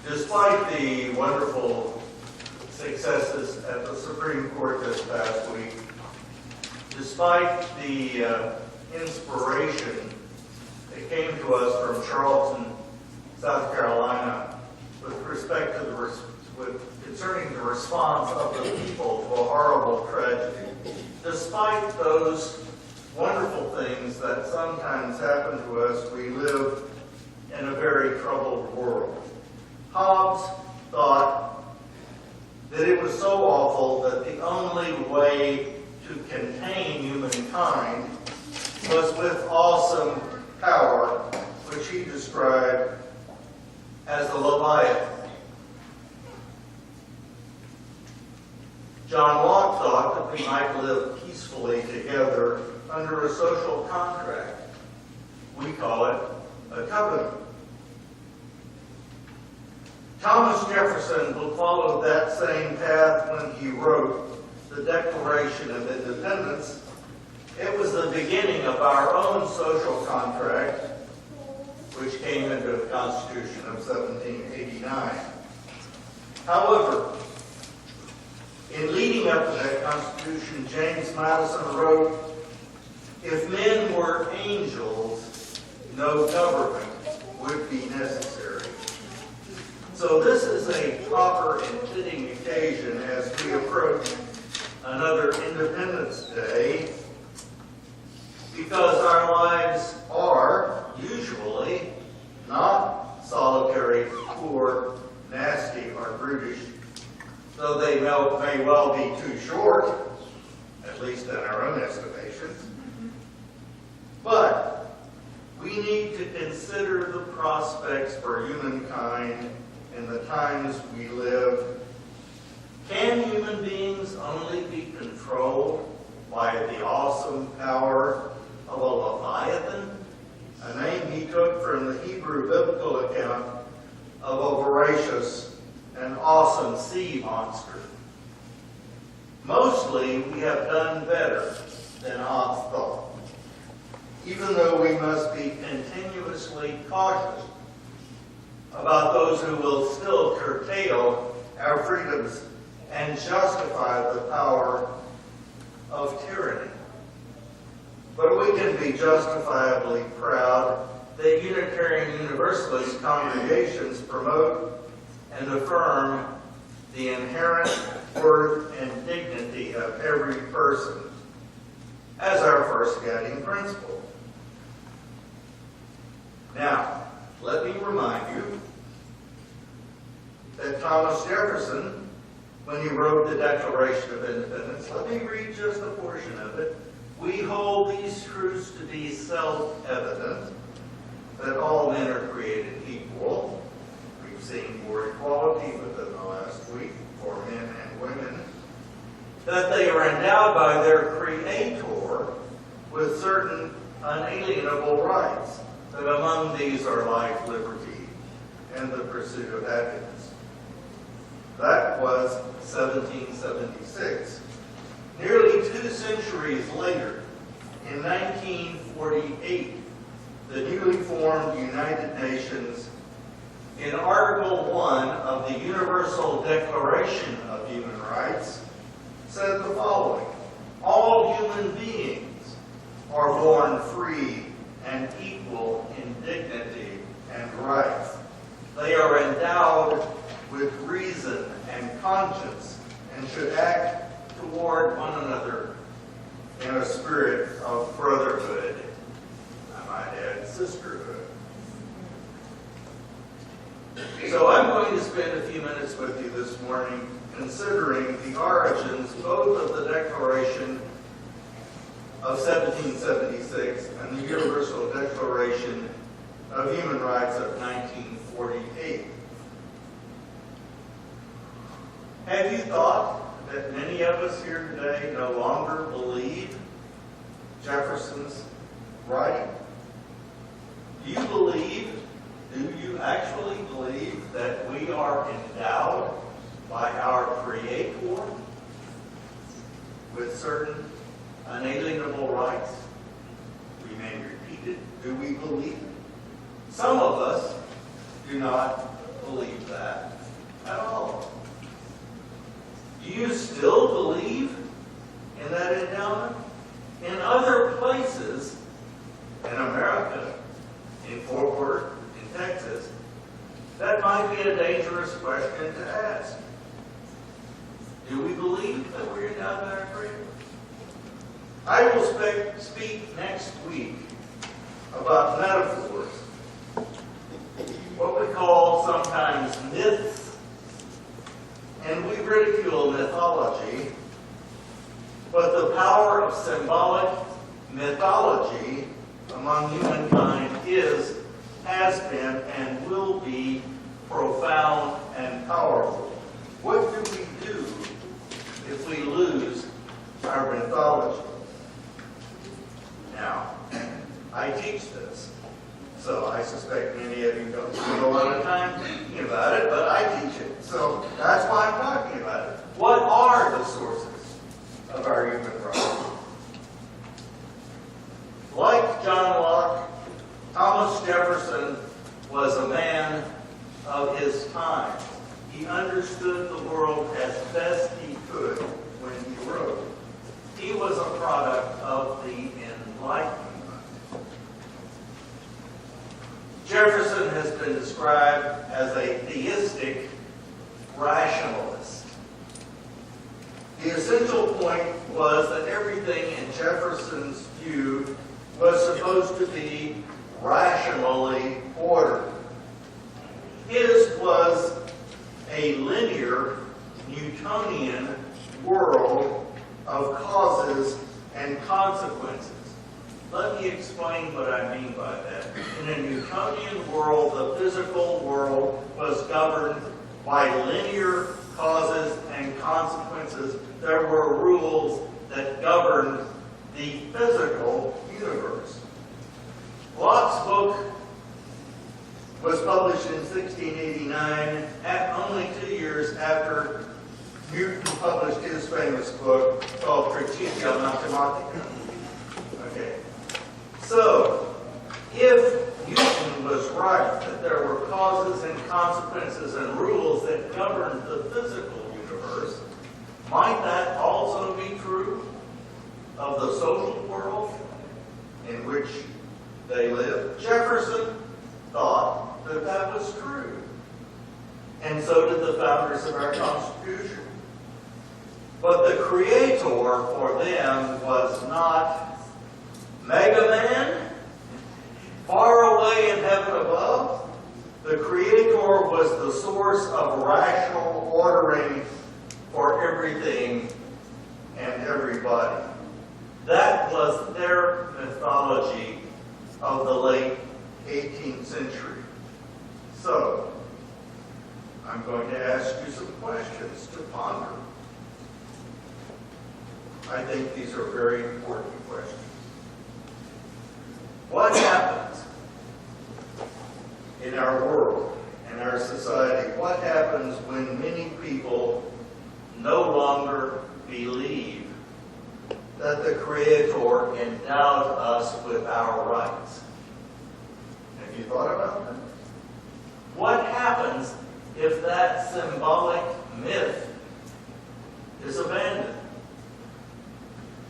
Despite the wonderful successes at the Supreme Court this past week, despite the inspiration that came to us from Charleston, South Carolina, with respect to concerning the response of the people to a horrible tragedy, despite those wonderful things that sometimes happen to us, we live in a very troubled world. Hobbes thought that it was so awful that the only way to contain humankind was with awesome power, which he described as the Leviathan. John Locke thought that we might live peacefully together under a social contract. We call it a covenant. Thomas Jefferson followed that same path when he wrote the Declaration of Independence. It was the beginning of our own social contract, which came into the Constitution of 1789. However, in leading up to that Constitution, James Madison wrote, "If men were angels, no government would be necessary." So this is a proper and fitting occasion as we approach another Independence Day, because our lives are usually not solitary, poor, nasty, or brutish, though they may well be too short, at least in our own estimations. But we need to consider the prospects for humankind in the times we live. Can human beings only be controlled by the awesome power of a Leviathan, a name he took from the Hebrew biblical account of a voracious and awesome sea monster? Mostly, we have done better than Hobbes thought, even though we must be continuously cautious about those who will still curtail our freedoms and justify the power of tyranny. But we can be justifiably proud that Unitarian Universalist congregations promote and affirm the inherent worth and dignity of every person as our first guiding principle. Now, let me remind you that Thomas Jefferson, when he wrote the Declaration of Independence, let me read just a portion of it. "We hold these truths to be self-evident, that all men are created equal." We've seen more equality within the last week for men and women. "That they are endowed by their Creator with certain unalienable rights, that among these are life, liberty, and the pursuit of happiness." That was 1776. Nearly 2 centuries later, in 1948, the newly formed United Nations, in Article 1 of the Universal Declaration of Human Rights, said the following: "All human beings are born free and equal in dignity and rights. They are endowed with reason and conscience and should act toward one another in a spirit of brotherhood," I might add sisterhood. So I'm going to spend a few minutes with you this morning considering the origins both of the Declaration of 1776 and the Universal Declaration of Human Rights of 1948. Have you thought that many of us here today no longer believe Jefferson's writing? Do you actually believe that we are endowed by our Creator with certain unalienable rights? We may repeat it. Do we believe it? Some of us do not believe that at all. Do you still believe in that endowment? In other places in America, in Fort Worth, in Texas, that might be a dangerous question to ask. Do we believe that we're endowed by our Creator? I will speak next week about metaphors, what we call sometimes myths, and we ridicule mythology, but the power of symbolic mythology among humankind is, has been, and will be profound and powerful. What do we do if we lose our mythology? Now, I teach this, so I suspect many of you don't spend a lot of time thinking about it, but I teach it, so that's why I'm talking about it. What are the sources of our human rights? Like John Locke, Thomas Jefferson was a man of his time. He understood the world as best he could when he wrote. He was a product of the Enlightenment. Jefferson has been described as a theistic rationalist. The essential point was that everything in Jefferson's view was supposed to be rationally ordered. His was a linear Newtonian world of causes and consequences. Let me explain what I mean by that. In a Newtonian world, the physical world was governed by linear causes and consequences. There were rules that governed the physical universe. Locke's book was published in 1689, only 2 years after Newton published his famous book called Critique Mathematica. Okay. So, if Newton was right that there were causes and consequences and rules that governed the physical universe, might that also be true of the social world in which they live? Jefferson thought that that was true. And so did the founders of our Constitution. But the Creator for them was not Mega Man, far away in heaven above. The Creator was the source of rational ordering for everything and everybody. That was their mythology of the late 18th century. So, I'm going to ask you some questions to ponder. I think these are very important questions. What happens in our world, in our society? What happens when many people no longer believe that the Creator endowed us with our rights? Have you thought about that? What happens if that symbolic myth is abandoned?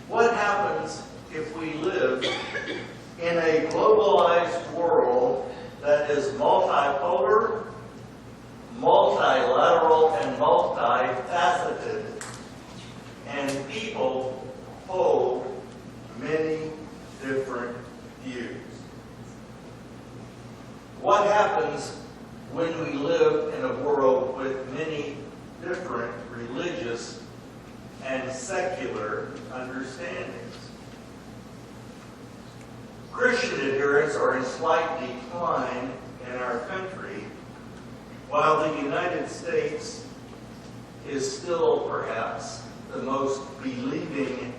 What happens if we live in a globalized world that is multipolar, multilateral, and multifaceted, and people hold many different views? What happens when we live in a world with many different religious and secular understandings? Christian adherents are in slight decline in our country, while the United States is still perhaps the most believing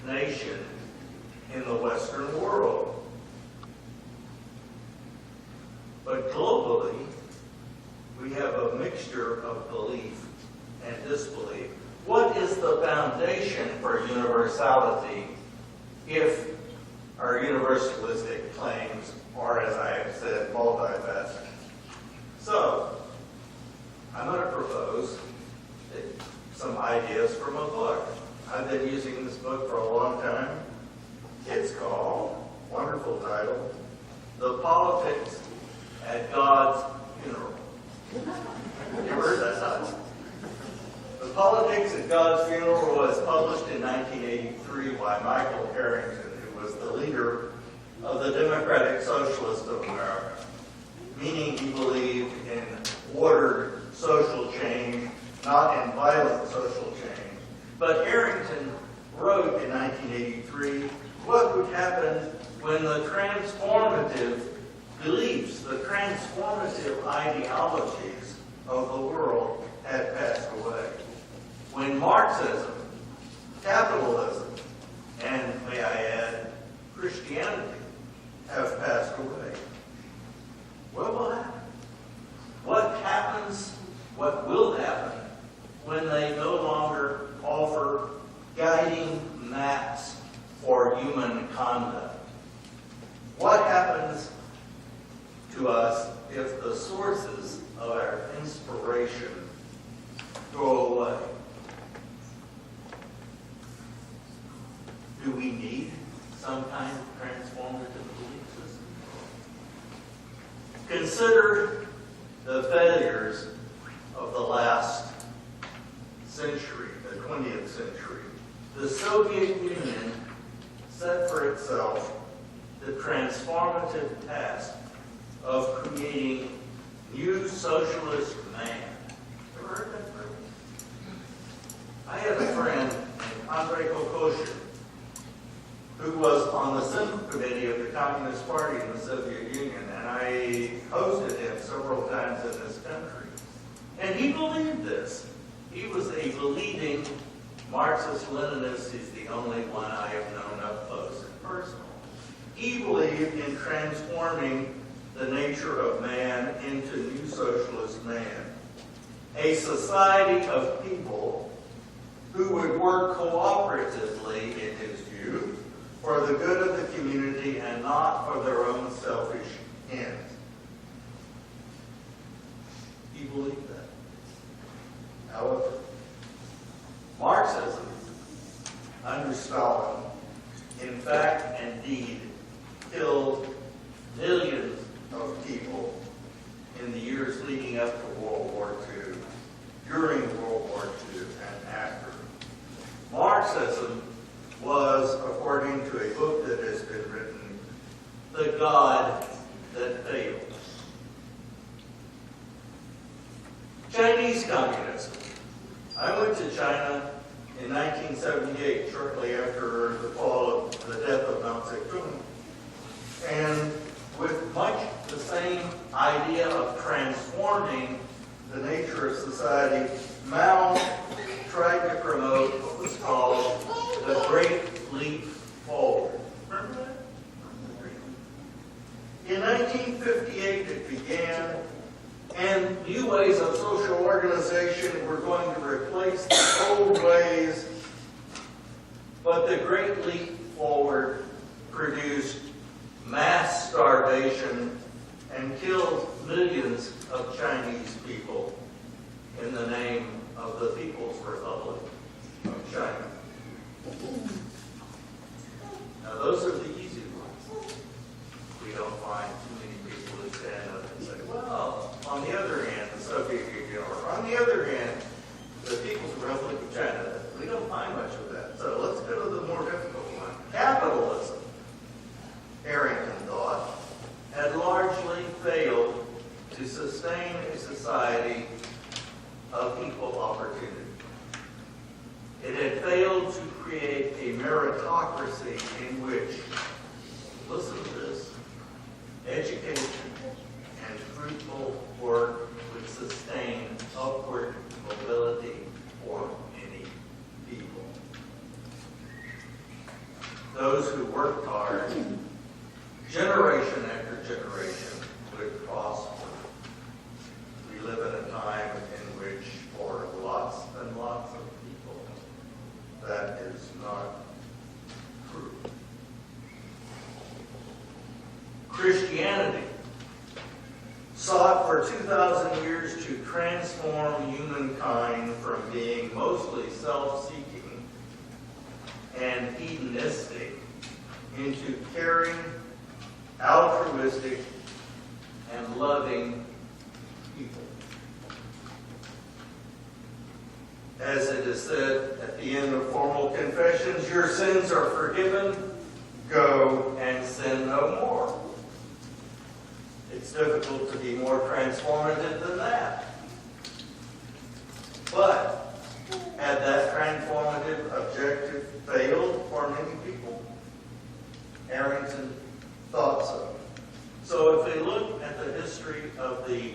nation in the Western world. But globally, we have a mixture of belief and disbelief. What is the foundation for universality if our universalistic claims are, as I have said, multifaceted? So, chose some ideas from a book. I've been using this book for a long time. It's called, wonderful title, The Politics at God's Funeral. You ever heard that title? The Politics at God's Funeral was published in 1983 by Michael Harrington, who was the leader of the Democratic Socialists of America, meaning he believed in ordered social change, not in violent social change. But Harrington wrote in 1983 what would happen when the transformative beliefs, the transformative ideologies of the world had passed away. When Marxism, capitalism, and may I add, Christianity have passed away, what will happen? What happens, what will happen when they no longer offer guiding maps for human conduct? What happens to us if the sources of our inspiration go away? Do we need some kind of transformative belief system? Consider the failures of the last century, the 20th century. The Soviet Union set for itself the transformative task of creating new socialist man. Ever heard that phrase? I had a friend named Andrei Kokoshin, who was on the Central Committee of the Communist Party in the Soviet Union, and I hosted him several times in this country. And he believed this. He was a believing Marxist-Leninist. He's the only one I have known up close and personal. He believed in transforming the nature of man into new socialist man. A society of people who would work cooperatively, in his view, for the good of the community and not for their own selfish ends. He believed that. However, Marxism, under Stalin, in fact and indeed, killed millions of people in the years leading up to World War II, during World War II, and after. Marxism was, according to a book that has been written, the God that failed. Chinese communism. I went to China in 1978, shortly after the fall of the death of Mao Zedong. And with much the same idea of transforming the nature of society, Mao tried to promote what was called the Great Leap Forward. Remember that? In 1958 it began, and new ways of social organization were going to replace the old ways, but the Great Leap Forward produced mass starvation and killed millions of Chinese people in the name of the People's Republic of China. Now those are the easy ones. We don't find too many people who stand up and say, well, on the other hand, the Soviet Union, or on the other hand, the People's Republic of China. We don't find much of that. So let's go to the more difficult one. Capitalism, Harrington thought, had largely failed to sustain a society of equal opportunity. It had failed to create a meritocracy in which, listen to this, education and fruitful work would sustain upward mobility for many people. Those who worked hard, generation after generation, would prosper. We live in a time in which, for lots and lots of people, that is not true. Christianity sought for 2,000 years to to transform humankind from being mostly self-seeking and hedonistic into caring, altruistic, and loving people. As it is said at the end of formal confessions, your sins are forgiven, go and sin no more. It's difficult to be more transformative than that. But had that transformative objective failed for many people? Arrington thought so. So if we look at the history of the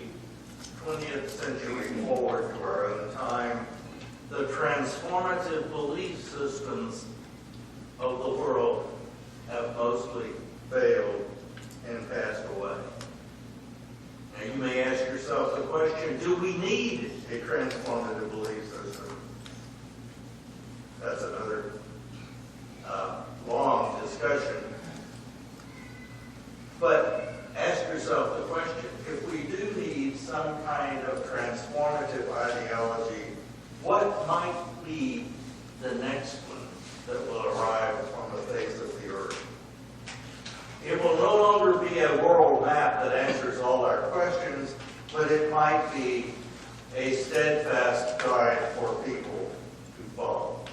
20th century forward to our own time, the transformative belief systems of the world have mostly failed and passed away. Now you may ask yourself the question, do we need a transformative belief system? That's another long discussion. But ask yourself the question, if we do need some kind of transformative ideology, what might be the next one that will arrive on the face of the earth? It will no longer be a world map that answers all our questions, but it might be a steadfast guide for people to follow.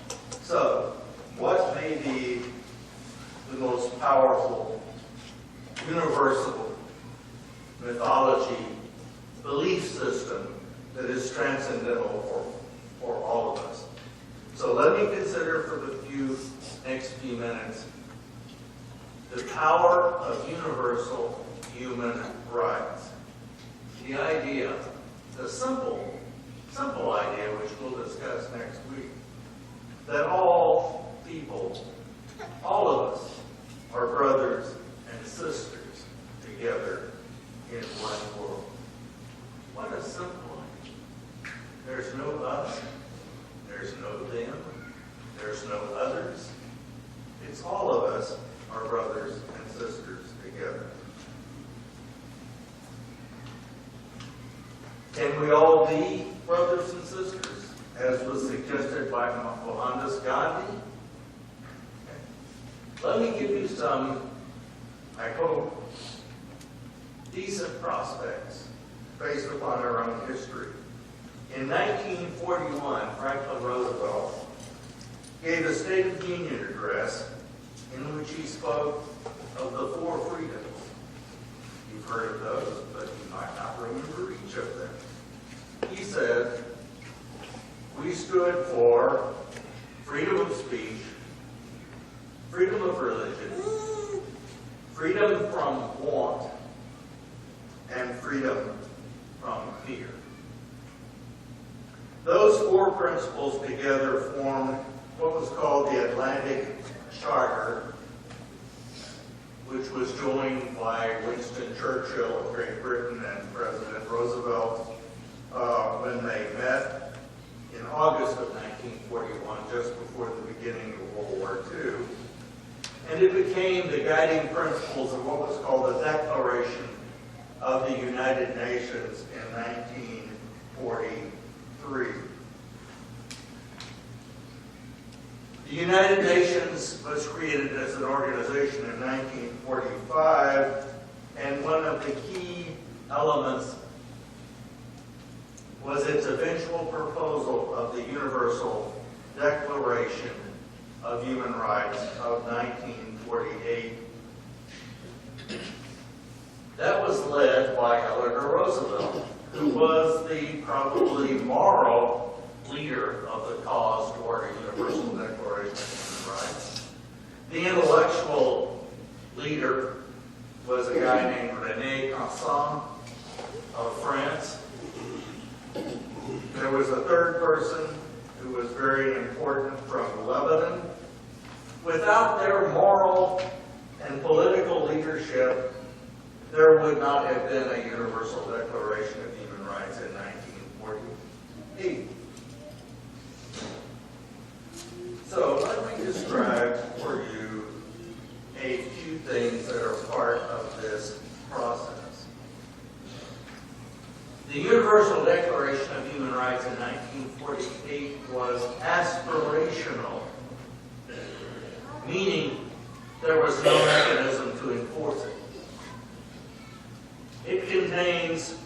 So, what may be the most powerful, universal mythology, belief system that is transcendental for all of us? So let me consider for the next few minutes the power of universal human rights. The idea, the simple idea, which we'll discuss next week, that all people, all of us, are brothers and sisters together in one world. What a simple idea. There's no us, there's no them, there's no others. It's all of us are brothers and sisters together. Can we all be brothers and sisters, as was suggested by Mohandas Gandhi? Let me give you some, I hope, decent prospects based upon our own history. In 1941, Franklin Roosevelt gave a State of the Union address in which he spoke of the four freedoms. You've heard of those, but you might not remember each of them. He said, we stood for freedom of speech, freedom of religion, freedom from want, and freedom from fear. Those four principles together formed what was called the Atlantic Charter, which was joined by Winston Churchill of Great Britain and President Roosevelt when they met in August of 1941, just before the beginning of World War II. And it became the guiding principles of what was called the Declaration of the United Nations in 1943. The United Nations was created as an organization in 1945, and one of the key elements was its eventual proposal of the Universal Declaration of Human Rights of 1948. That was led by Eleanor Roosevelt, who was the probably moral leader of the cause toward a Universal Declaration of Human Rights. The intellectual leader was a guy named René Cassin of France. There was a third person who was very important from Lebanon. Without their moral and political leadership, there would not have been a Universal Declaration of Human Rights in 1948. So let me describe for you a few things that are part of this process. The Universal Declaration of Human Rights in 1948 was aspirational, meaning there was no mechanism to enforce it. It contains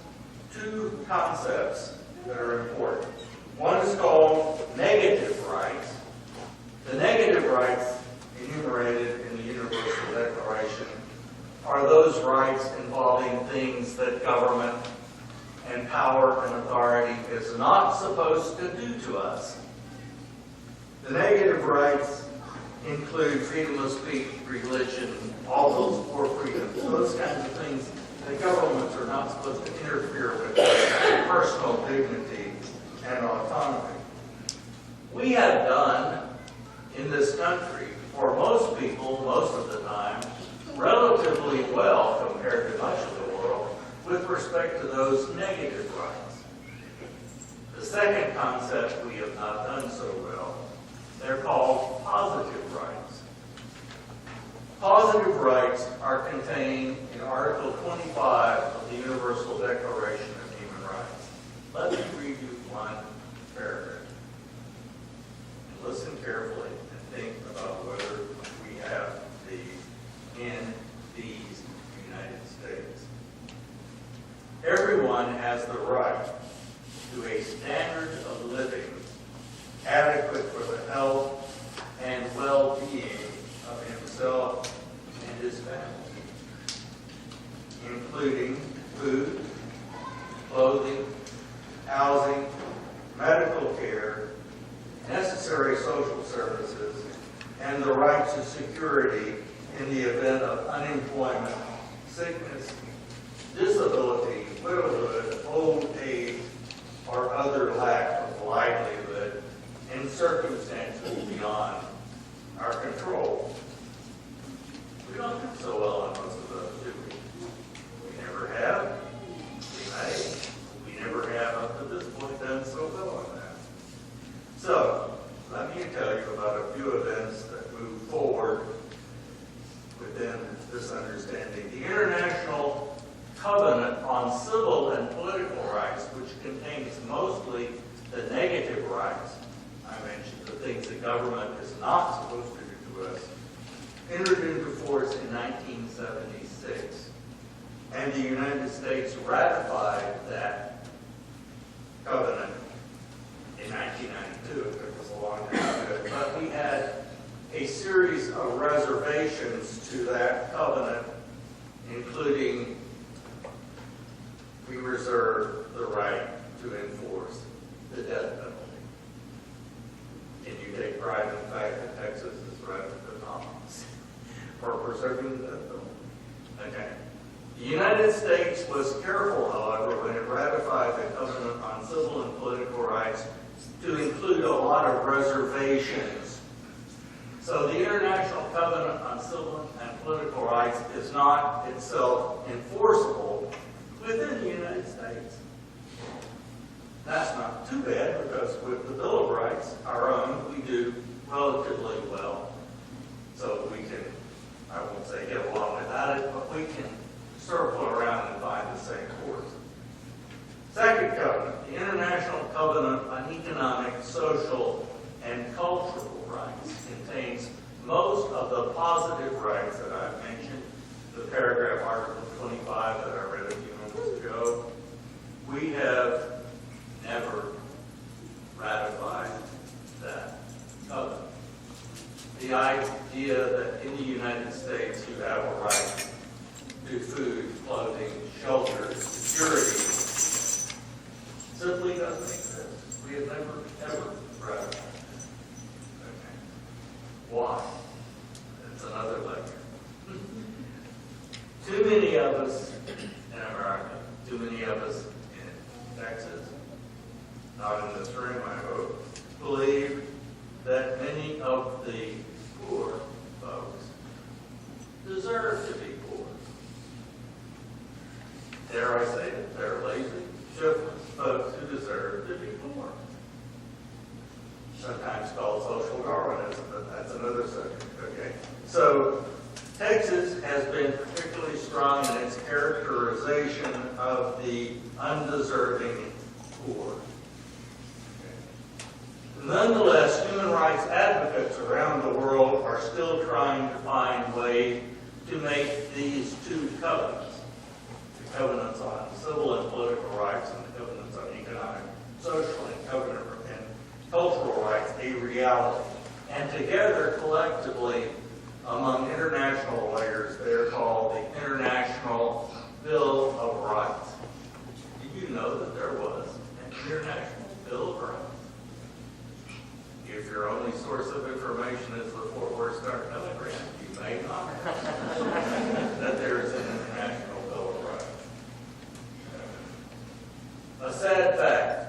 two concepts that are important. One is called negative rights. The negative rights enumerated in the Universal Declaration are those rights involving things that government and power and authority is not supposed to do to us. The negative rights include freedom of speech, religion, all those four freedoms, those kinds of things that governments are not supposed to interfere with, personal dignity and autonomy. We have done in this country, for most people, most of the time, relatively well compared to much of the world with respect to those negative rights. The second concept we have not done so well. They're called positive rights. Positive rights are contained in Article 25 of the Universal Declaration of Human Rights. Let me read you one paragraph. And listen carefully and think about whether we have these in these United States. Everyone has the right to a standard of living adequate for the health and well-being of himself and his family, including food, clothing, housing, medical care, necessary social services, and the right to security in the event of unemployment, sickness, disability, widowhood, old age, or other lack of livelihood in circumstances beyond our control. We don't do so well on most of those, do we? We never have. We may. We never have up to this point done so well on that. So, let me tell you about a few events that move forward within this understanding. The International Covenant on Civil and Political Rights, which contains mostly the negative rights, I mentioned the things the government is not supposed to do to us, entered into force in 1976. And the United States ratified that covenant in 1992. It took us a long time to do it. But we had a series of reservations to that covenant, including we reserve the right to enforce the death penalty. Can you take pride in the fact that Texas is right at the top for preserving the death penalty? Okay. The United States was careful, however, when it ratified the Covenant on Civil and Political Rights to include a lot of reservations. So the International Covenant on Civil and Political Rights is not itself enforceable within the United States. That's not too bad, because with the Bill of Rights, our own, we do relatively well. So we can, I won't say get along without it, but we can circle around and find the same course. Second covenant, the International Covenant on Economic, Social, and Cultural Rights contains most of the positive rights that I've mentioned. The paragraph, Article 25, that I read a few moments ago. We have never ratified that covenant. The idea that in the United States you have a right to food, clothing, shelter, security, simply doesn't exist. We have never, ever ratified it. Okay. Why? That's another lecture. Too many of us in America, too many of us in Texas, not in this room, I hope, believe that many of the poor folks deserve to be poor. Dare I say it, they're lazy, shiftless folks who deserve to be poor. Sometimes called social Darwinism, but that's another subject, okay? So, Texas has been particularly strong in its characterization of the undeserving social and cultural rights a reality. And together, collectively, among international lawyers, they're called the International Bill of Rights. Did you know that there was an International Bill of Rights? If your only source of information is the Fort Worth Star Telegram, you may not know that there is an International Bill of Rights. A sad fact,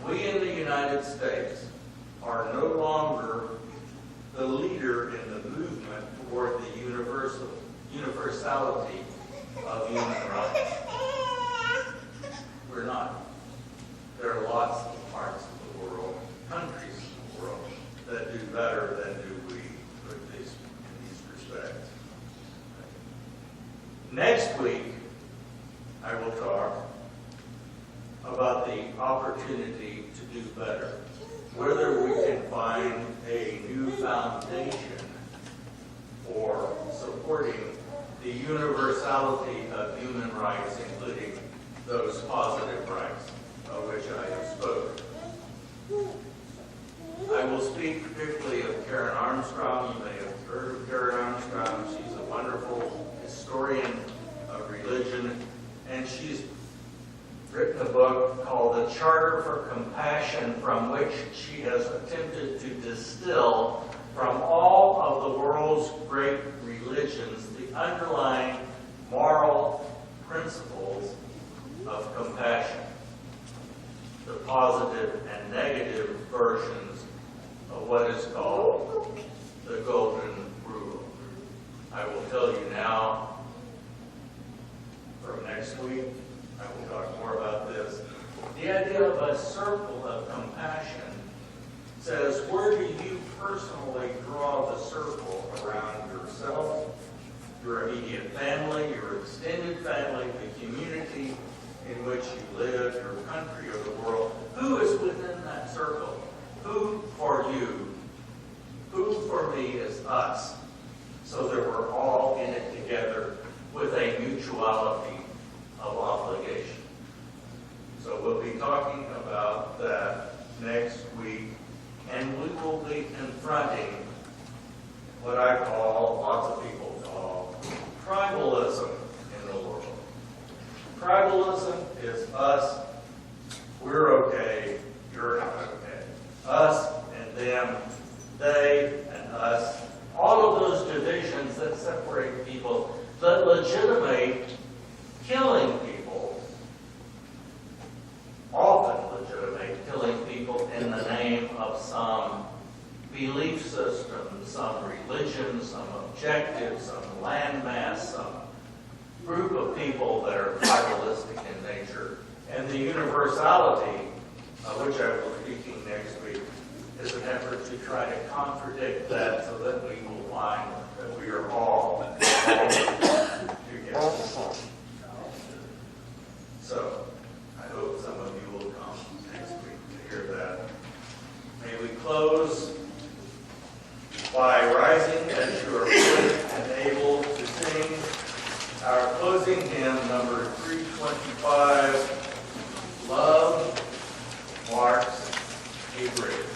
we in the United States are no longer the leader in the movement toward the universality of human rights. We're not. There are lots of parts of the world, countries in the world, that do better than do we in these respects. Next week, I will talk about the opportunity to do better, whether we can find a new foundation for supporting the universality of human rights, including those positive rights of which I have spoken. I will speak particularly of Karen Armstrong. You may have heard of Karen Armstrong. She's a wonderful historian of religion, and she's written a book called The Charter for Compassion, from which she has attempted to distill from all of the world's great religions the underlying moral principles of compassion, the positive and negative versions of what is called the Golden Rule. I will tell you now, from next week, I will talk more about this. The idea of a circle of compassion says, where do you personally draw the circle around yourself, your immediate family, your extended family, the community in which you live, your country or the world? Who is within that circle? Who for you? Who for me is us? So that we're all in it together with a mutuality of obligation. So we'll be talking about that next week, and we will be confronting what I call, lots of people call, tribalism in the world. Tribalism is us, we're okay, you're not okay. Us and them, they and us. All of those divisions that separate people, that legitimate killing people, often legitimate killing people in the name of some belief system, some religion, some objective, some landmass, some group of people that are tribalistic in nature. And the universality, of which I will be speaking next week, is an effort to try to contradict that so that we will find that we are all together. So, I hope some of you will come next week to hear that. May we close by rising as you are willing and able to sing our closing hymn, number 325, Love Marks a Bridge.